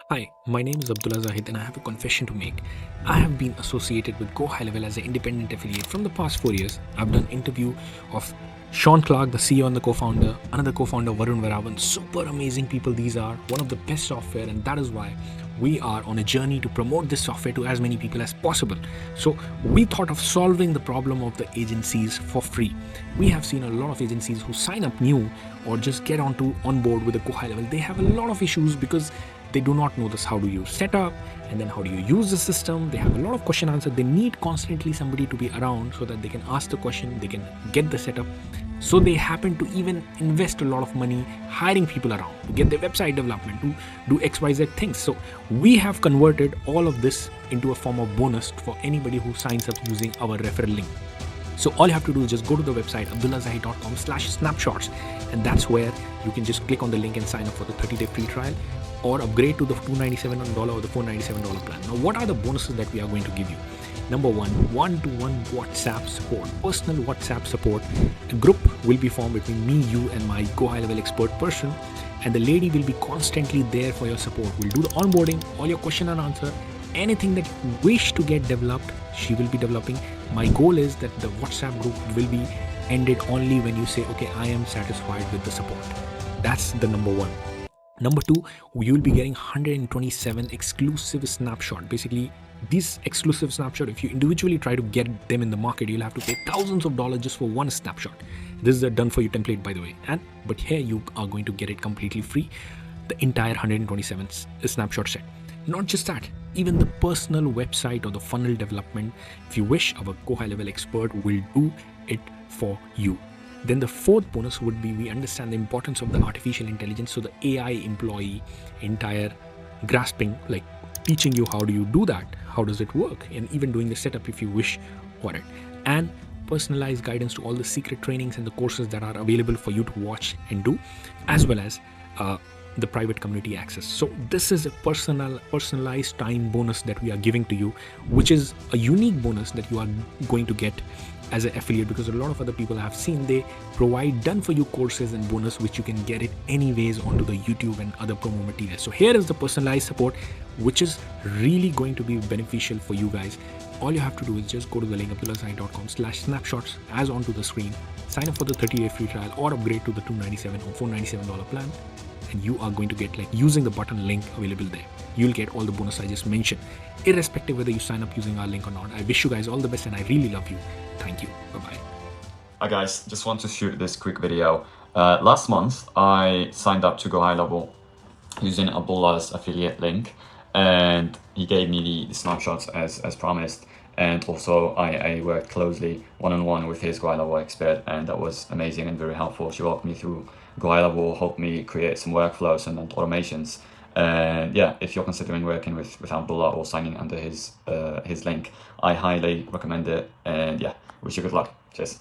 Hi, my name is Abdullah Zahid and I have a confession to make. I have been associated with Gohighlevel as an independent affiliate from the past 4 years. I've done interview of Sean Clark, the CEO and the co-founder, another co-founder Varun Varavan. Super amazing people these are, one of the best software, and that is why we are on a journey to promote this software to as many people as possible. So we thought of solving the problem of the agencies for free. We have seen a lot of agencies who sign up new or just get on board with the Gohighlevel. They have a lot of issues because they do not know this how do you set up, and then how do you use the system. They have a lot of question answer. They need constantly somebody to be around so that they can ask the question, they can get the setup. So they happen to even invest a lot of money hiring people around to get their website development, to do XYZ things. So we have converted all of this into a form of bonus for anybody who signs up using our referral link. So all you have to do is just go to the website abdullahzahid.com/snapshots, and that's where you can just click on the link and sign up for the 30-day free trial or upgrade to the $297 or the $497 plan. Now, what are the bonuses that we are going to give you? Number one, one-to-one WhatsApp support, personal WhatsApp support. A group will be formed between me, you, and my Gohighlevel expert person, and the lady will be constantly there for your support. We'll do the onboarding, all your question and answer, anything that you wish to get developed, she will be developing. My goal is that the WhatsApp group will be ended only when you say, okay, I am satisfied with the support. That's the number one. Number two, you will be getting 127 exclusive snapshot. Basically, these exclusive snapshot, if you individually try to get them in the market, you'll have to pay thousands of dollars just for one snapshot. This is a done for you template, by the way. But here you are going to get it completely free, the entire 127 snapshot set. Not just that, even the personal website or the funnel development, if you wish, our Gohighlevel expert will do it for you. Then the fourth bonus would be, we understand the importance of the artificial intelligence. So the AI employee, entire grasping, like teaching you how do you do that, how does it work, and even doing the setup if you wish for it. And personalized guidance to all the secret trainings and the courses that are available for you to watch and do, as well as the private community access. So this is a personalized time bonus that we are giving to you, which is a unique bonus that you are going to get as an affiliate, because a lot of other people I have seen, they provide done for you courses and bonus which you can get it anyways onto the YouTube and other promo materials. So here is the personalized support, which is really going to be beneficial for you guys. All you have to do is just go to the link abdullahzahid.com/snapshots as onto the screen, sign up for the 30-day free trial or upgrade to the $297 or $497 plan, and you are going to get, like, using the button link available there, you'll get all the bonus I just mentioned, irrespective whether you sign up using our link or not. I wish you guys all the best and I really love you. Thank you. Bye-bye. Hi guys, just want to shoot this quick video. Last month I signed up to Gohighlevel using Abdullah's affiliate link, and he gave me the snapshots as promised. And also I worked closely one-on-one with his Gohighlevel expert, and that was amazing and very helpful. She walked me through Gohighlevel, helped me create some workflows and automations. And yeah, if you're considering working with Abdullah or signing under his link, I highly recommend it. And yeah, wish you good luck. Cheers.